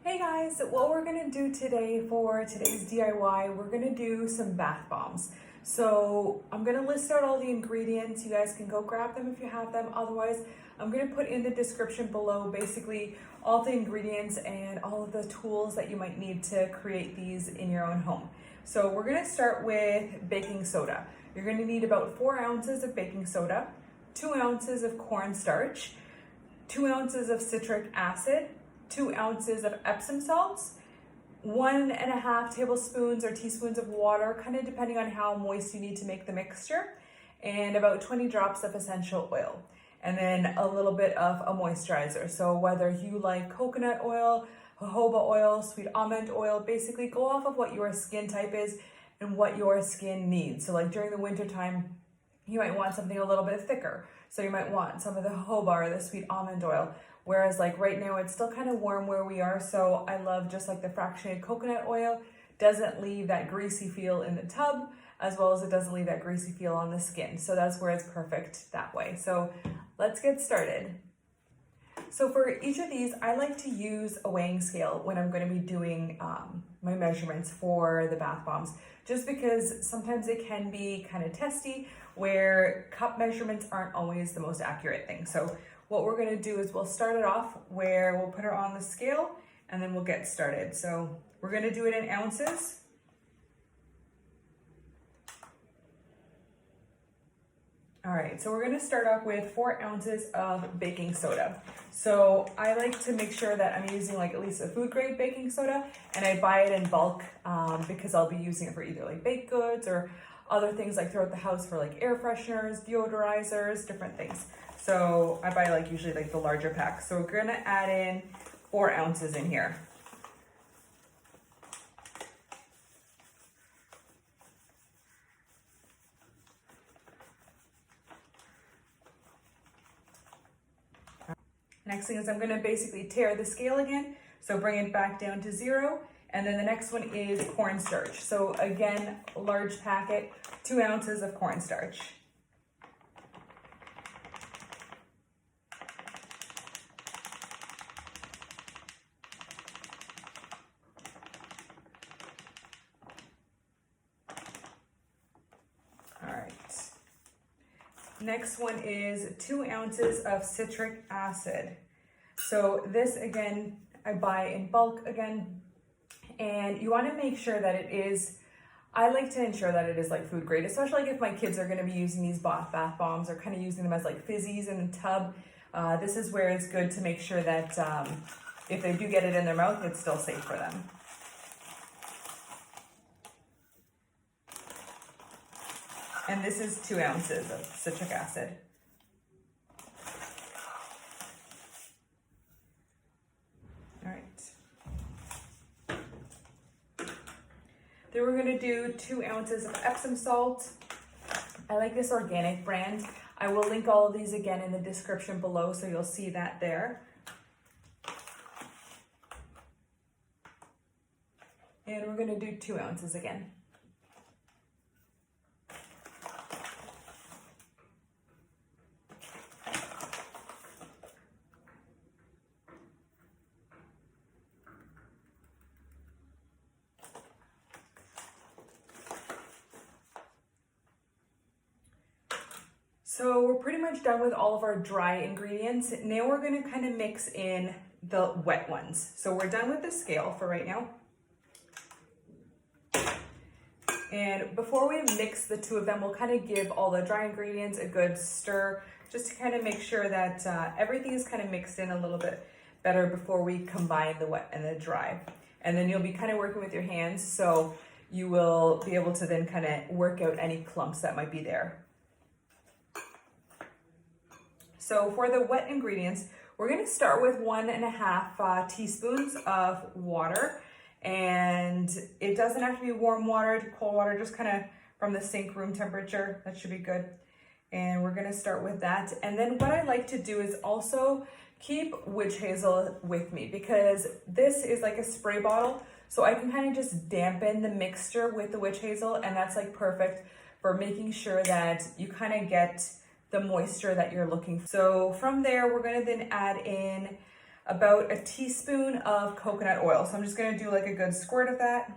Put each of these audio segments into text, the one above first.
Hey guys, what we're gonna do today for today's DIY, we're gonna do some bath bombs. So I'm gonna list out all the ingredients. You guys can go grab them if you have them. Otherwise, I'm gonna put in the description below basically all the ingredients and all of the tools that you might need to create these in your own home. So we're gonna start with baking soda. You're gonna need about 4 ounces of baking soda, 2 ounces of cornstarch, 2 ounces of citric acid, 2 ounces of Epsom salts, 1.5 tablespoons or teaspoons of water, kind of depending on how moist you need to make the mixture, and about 20 drops of essential oil. And then a little bit of a moisturizer. So whether you like coconut oil, jojoba oil, sweet almond oil, basically go off of what your skin type is and what your skin needs. So like during the winter time, you might want something a little bit thicker. So you might want some of the jojoba or the sweet almond oil. Whereas like right now it's still kind of warm where we are. So I love just like the fractionated coconut oil. Doesn't leave that greasy feel in the tub, as well as it doesn't leave that greasy feel on the skin. So that's where it's perfect that way. So let's get started. So for each of these, I like to use a weighing scale when I'm going to be doing my measurements for the bath bombs, just because sometimes it can be kind of testy where cup measurements aren't always the most accurate thing. So what we're going to do is we'll start it off where we'll put her on the scale and then we'll get started. So we're going to do it in ounces. All right, so we're gonna start off with 4 ounces of baking soda. So I like to make sure that I'm using like at least a food grade baking soda, and I buy it in bulk because I'll be using it for either like baked goods or other things like throughout the house for like air fresheners, deodorizers, different things. So I buy like usually like the larger pack. So we're gonna add in 4 ounces in here. Next thing is I'm going to basically tare the scale again, so bring it back down to 0. And then the next one is cornstarch. So again, large packet, 2 ounces of cornstarch. All right. Next one is 2 ounces of citric acid. So this again, I buy in bulk again, and you want to make sure that it is, I like to ensure that it is like food grade, especially like if my kids are going to be using these bath bombs or kind of using them as like fizzies in the tub. This is where it's good to make sure that if they do get it in their mouth, it's still safe for them. And this is 2 ounces of citric acid. All right. Then we're gonna do 2 ounces of Epsom salt. I like this organic brand. I will link all of these again in the description below, so you'll see that there. And we're gonna do 2 ounces again. So we're pretty much done with all of our dry ingredients. Now we're gonna kind of mix in the wet ones. So we're done with the scale for right now. And before we mix the two of them, we'll kind of give all the dry ingredients a good stir, just to kind of make sure that everything is kind of mixed in a little bit better before we combine the wet and the dry. And then you'll be kind of working with your hands, so you will be able to then kind of work out any clumps that might be there. So for the wet ingredients, we're going to start with 1.5 teaspoons of water, and it doesn't have to be warm water, cold water, just kind of from the sink room temperature. That should be good. And we're going to start with that. And then what I like to do is also keep witch hazel with me, because this is like a spray bottle, so I can kind of just dampen the mixture with the witch hazel, and that's like perfect for making sure that you kind of get the moisture that you're looking for. So from there, we're gonna then add in about a teaspoon of coconut oil. So I'm just gonna do like a good squirt of that.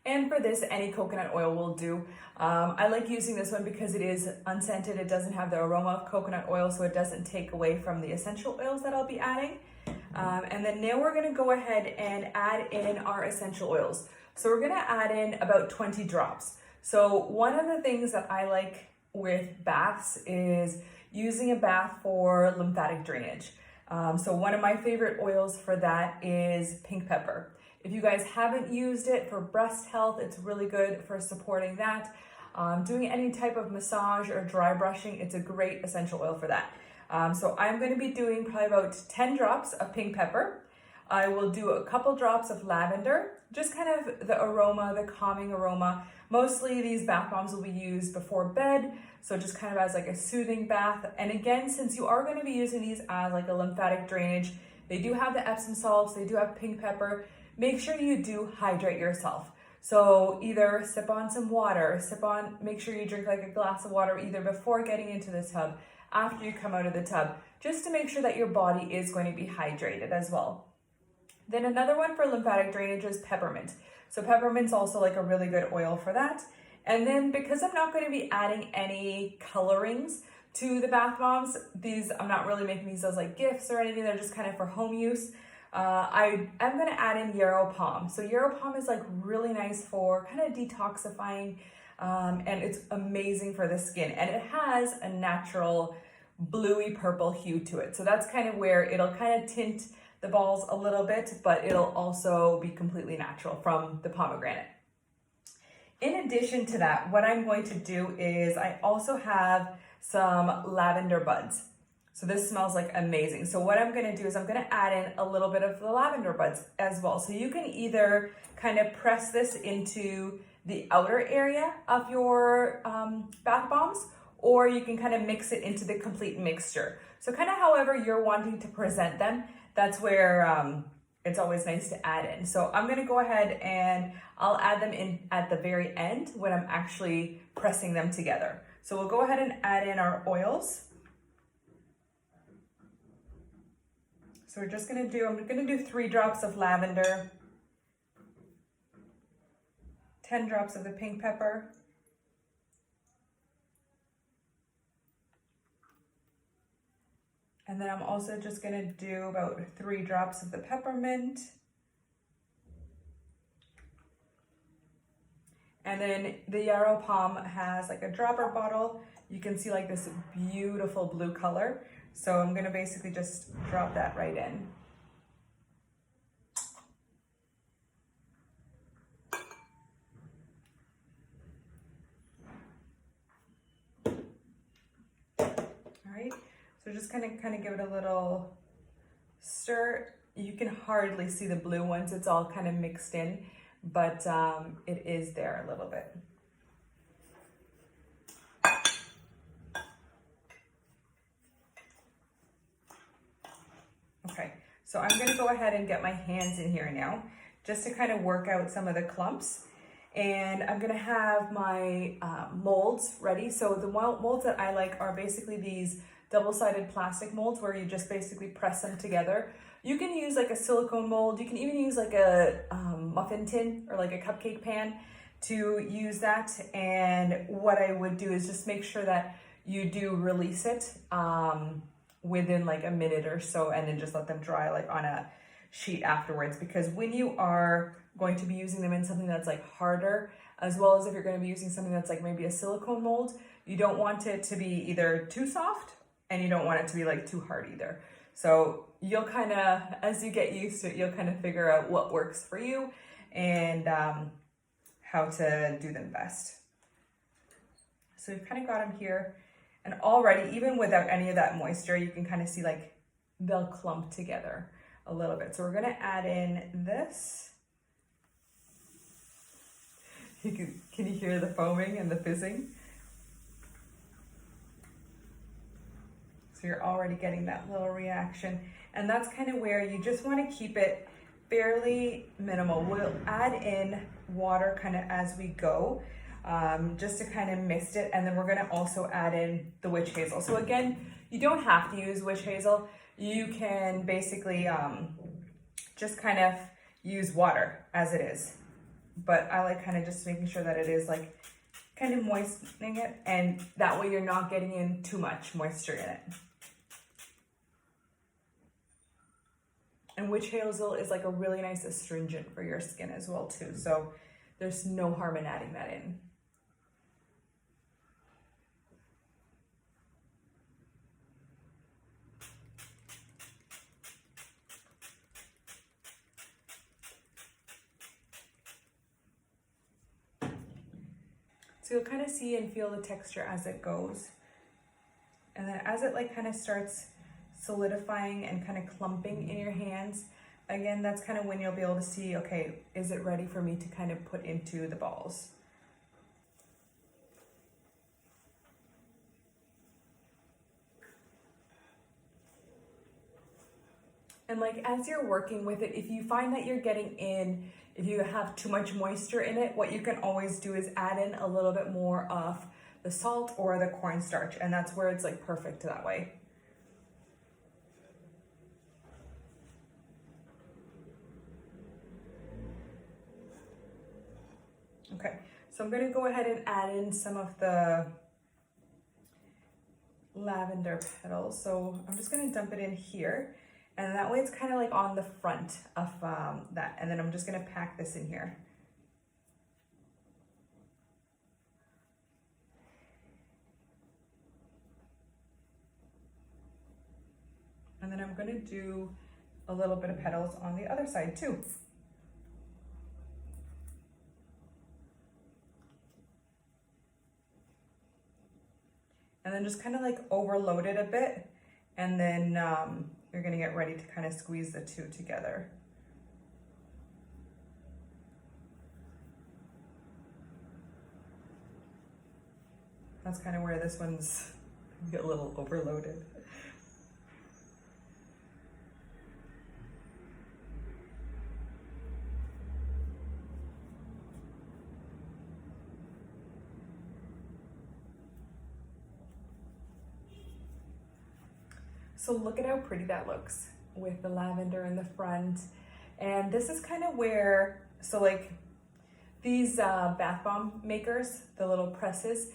And for this, any coconut oil will do. I like using this one because it is unscented. It doesn't have the aroma of coconut oil, so it doesn't take away from the essential oils that I'll be adding. And then now we're gonna go ahead and add in our essential oils. So we're gonna add in about 20 drops. So one of the things that I like with baths is using a bath for lymphatic drainage. So one of my favorite oils for that is pink pepper. If you guys haven't used it for breast health, it's really good for supporting that. Doing any type of massage or dry brushing, it's a great essential oil for that. So I'm going to be doing probably about 10 drops of pink pepper. I will do a couple drops of lavender, just kind of the aroma, the calming aroma. Mostly these bath bombs will be used before bed, so just kind of as like a soothing bath. And again, since you are going to be using these as like a lymphatic drainage, they do have the Epsom salts, they do have pink pepper. Make sure you do hydrate yourself. So either sip on some water, make sure you drink like a glass of water either before getting into the tub, after you come out of the tub, just to make sure that your body is going to be hydrated as well. Then another one for lymphatic drainage is peppermint. So peppermint's also like a really good oil for that. And then because I'm not going to be adding any colorings to the bath bombs, I'm not really making these as like gifts or anything, they're just kind of for home use. I am going to add in yarrow palm. So yarrow palm is like really nice for kind of detoxifying, and it's amazing for the skin. And it has a natural bluey purple hue to it. So that's kind of where it'll kind of tint the balls a little bit, but it'll also be completely natural from the pomegranate. In addition to that, what I'm going to do is I also have some lavender buds. So this smells like amazing. So what I'm gonna do is I'm gonna add in a little bit of the lavender buds as well. So you can either kind of press this into the outer area of your bath bombs, or you can kind of mix it into the complete mixture. So kind of however you're wanting to present them, that's where it's always nice to add in. So I'm gonna go ahead and I'll add them in at the very end when I'm actually pressing them together. So we'll go ahead and add in our oils. So we're just I'm gonna do 3 drops of lavender, 10 drops of the pink pepper, and then I'm also just gonna do about 3 drops of the peppermint. And then the yarrow palm has like a dropper bottle. You can see like this beautiful blue color. So I'm gonna basically just drop that right in. All right, so just kind of give it a little stir. You can hardly see the blue once it's all kind of mixed in, but it is there a little bit. Okay, so I'm gonna go ahead and get my hands in here now, just to kind of work out some of the clumps. And I'm gonna have my molds ready. So the molds that I like are basically these double-sided plastic molds where you just basically press them together. You can use like a silicone mold. You can even use like a muffin tin or like a cupcake pan to use that. And what I would do is just make sure that you do release it within like a minute or so, and then just let them dry like on a sheet afterwards, because when you are going to be using them in something that's like harder, as well as if you're going to be using something that's like maybe a silicone mold, you don't want it to be either too soft and you don't want it to be like too hard either. So you'll kind of, as you get used to it, you'll kind of figure out what works for you and how to do them best. So we've kind of got them here. And already, even without any of that moisture, you can kind of see like they'll clump together a little bit. So we're gonna add in this. Can you hear the foaming and the fizzing? So you're already getting that little reaction. And that's kind of where you just wanna keep it fairly minimal. We'll add in water kind of as we go. Just to kind of mist it, and then we're going to also add in the witch hazel. So again, You don't have to use witch hazel. You can basically just kind of use water as it is. But I like kind of just making sure that it is like kind of moistening it, and that way you're not getting in too much moisture in it. And witch hazel is like a really nice astringent for your skin as well too. So there's no harm in adding that in. So you'll kind of see and feel the texture as it goes. And then as it like kind of starts solidifying and kind of clumping in your hands, again, that's kind of when you'll be able to see, okay, is it ready for me to kind of put into the balls? And like as you're working with it, if you find that you're getting in, if you have too much moisture in it, what you can always do is add in a little bit more of the salt or the cornstarch, and that's where it's like perfect that way. Okay, so I'm going to go ahead and add in some of the lavender petals. So I'm just going to dump it in here, and that way it's kind of like on the front of that. And then I'm just going to pack this in here. And then I'm going to do a little bit of petals on the other side too. And then just kind of like overload it a bit, and then you're gonna get ready to kind of squeeze the two together. That's kind of where this one's get a little overloaded. So look at how pretty that looks with the lavender in the front. And this is kind of where, so like these bath bomb makers, the little presses,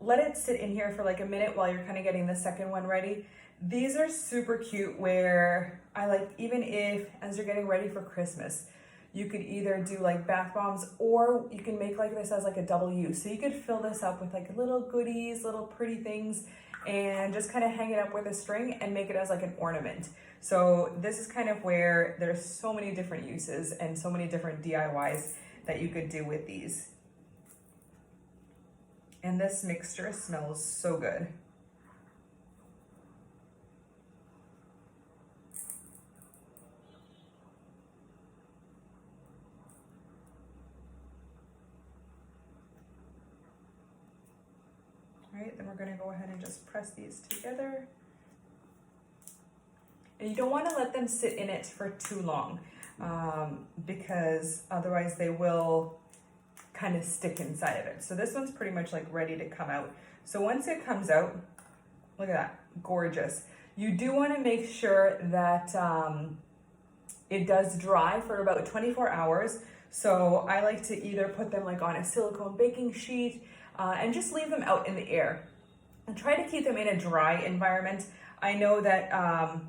let it sit in here for like a minute while you're kind of getting the second one ready. These are super cute where I like, even if as you're getting ready for Christmas, you could either do like bath bombs, or you can make like this as like a double use. So you could fill this up with like little goodies, little pretty things, and just kind of hang it up with a string and make it as like an ornament. So this is kind of where there's so many different uses and so many different DIYs that you could do with these. And this mixture smells so good. All right, then we're gonna go ahead and just press these together. And you don't wanna let them sit in it for too long because otherwise they will kind of stick inside of it. So this one's pretty much like ready to come out. So once it comes out, look at that, gorgeous. You do wanna make sure that it does dry for about 24 hours. So I like to either put them like on a silicone baking sheet and just leave them out in the air and try to keep them in a dry environment. I know that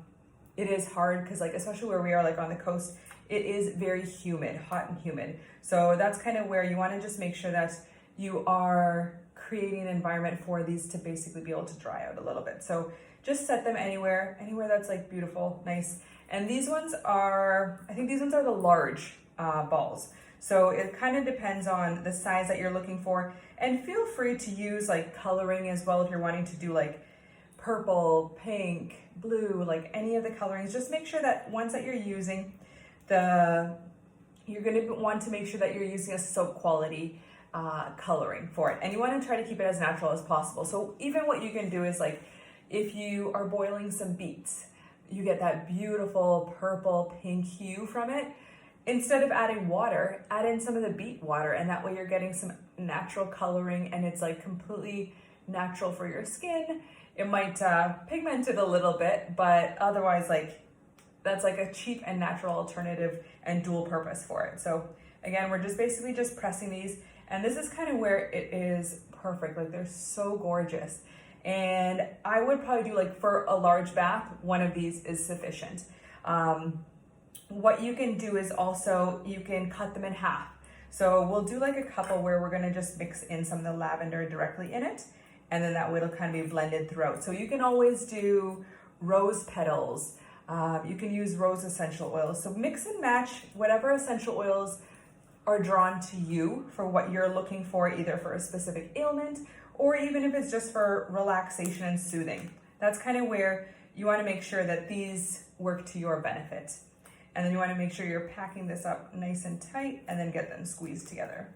it is hard because like, especially where we are like on the coast, it is very humid, hot and humid. So that's kind of where you want to just make sure that you are creating an environment for these to basically be able to dry out a little bit. So just set them anywhere that's like beautiful, nice. And these ones are, I think these ones are the large balls. So it kind of depends on the size that you're looking for. And feel free to use like coloring as well if you're wanting to do like purple, pink, blue, like any of the colorings. Just make sure that once that you're using you're going to want to make sure that you're using a soap quality coloring for it. And you want to try to keep it as natural as possible. So even what you can do is like, if you are boiling some beets, you get that beautiful purple, pink hue from it. Instead of adding water, add in some of the beet water, and that way you're getting some natural coloring and it's like completely natural for your skin. It might pigment it a little bit, but otherwise, like, that's like a cheap and natural alternative and dual purpose for it. So again, we're just basically just pressing these, and this is kind of where it is perfect. Like, they're so gorgeous. And I would probably do, like, for a large bath, one of these is sufficient. What you can do is also, you can cut them in half. So we'll do like a couple where we're gonna just mix in some of the lavender directly in it, and then that way it'll kind of be blended throughout. So you can always do rose petals, you can use rose essential oils. So mix and match whatever essential oils are drawn to you for what you're looking for, either for a specific ailment or even if it's just for relaxation and soothing. That's kind of where you want to make sure that these work to your benefit. And then you want to make sure you're packing this up nice and tight and then get them squeezed together.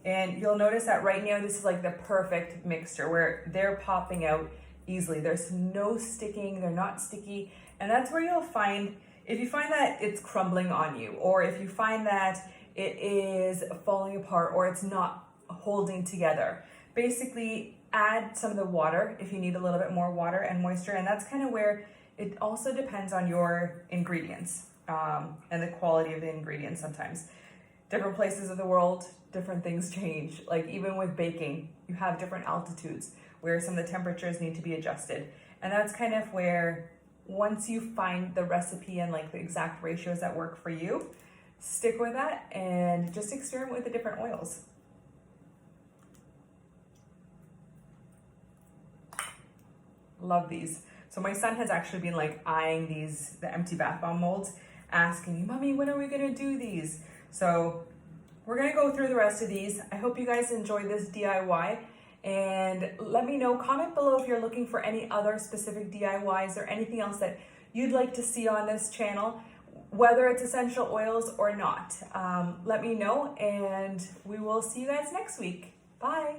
And you'll notice that right now this is like the perfect mixture where they're popping out easily. There's no sticking, they're not sticky. And that's where you'll find, if you find that it's crumbling on you, or if you find that it is falling apart or it's not holding together, basically add some of the water if you need a little bit more water and moisture. And that's kind of where it also depends on your ingredients and the quality of the ingredients. Sometimes different places of the world, different things change. Like even with baking, you have different altitudes where some of the temperatures need to be adjusted. And that's kind of where, once you find the recipe and like the exact ratios that work for you, stick with that and just experiment with the different oils. Love these. So my son has actually been like eyeing these, the empty bath bomb molds, asking me, Mommy, when are we gonna do these? So we're gonna go through the rest of these. I hope you guys enjoyed this DIY, and let me know, comment below if you're looking for any other specific DIYs or anything else that you'd like to see on this channel, whether it's essential oils or not. Let me know, and we will see you guys next week. Bye.